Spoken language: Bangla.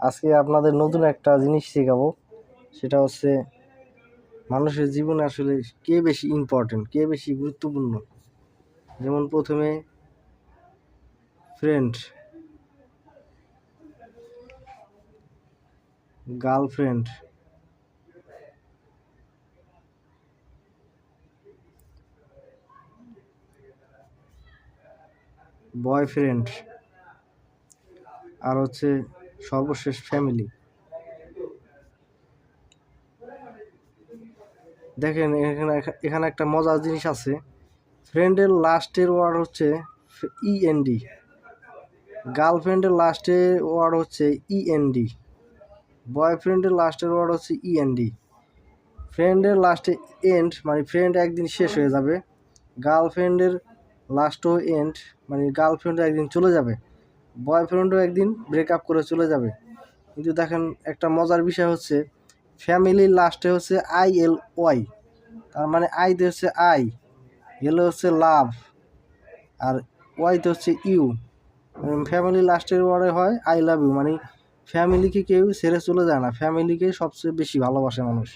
আজকে আপনাদের নতুন একটা জিনিস শেখাবো, সেটা হচ্ছে মানুষের জীবনে আসলে কে বেশি ইম্পর্টেন্ট, কে বেশি গুরুত্বপূর্ণ। যেমন প্রথমে ফ্রেন্ড, গার্লফ্রেন্ড, বয়ফ্রেন্ড, আর হচ্ছে সর্বশেষ ফ্যামিলি। দেখেন এখানে একটা মজার জিনিস আছে। ফ্রেন্ডের লাস্টের ওয়ার্ড হচ্ছে ইএনডি, গার্লফ্রেন্ডের লাস্টের ওয়ার্ড হচ্ছে ইএনডি, বয়ফ্রেন্ডের লাস্টের ওয়ার্ড হচ্ছে ইএনডি। ফ্রেন্ডের লাস্টে এন্ড মানে ফ্রেন্ড একদিন শেষ হয়ে যাবে, গার্লফ্রেন্ডের লাস্টও এন্ড মানে গার্লফ্রেন্ডও একদিন চলে যাবে, বয়ফ্রেন্ডও একদিন ব্রেকআপ করে চলে যাবে। কিন্তু দেখেন একটা মজার বিষয় হচ্ছে ফ্যামিলির লাস্টে হচ্ছে ILY, তার মানে আইতে হচ্ছে আই, এলে হচ্ছে লাভ, আর ওয়াইতে হচ্ছে ইউ। ফ্যামিলি লাস্টের ওয়ার্ডে হয় আই লাভ ইউ, মানে ফ্যামিলিকে কেউ ছেড়ে চলে যায় না, ফ্যামিলিকে সবচেয়ে বেশি ভালোবাসে মানুষ।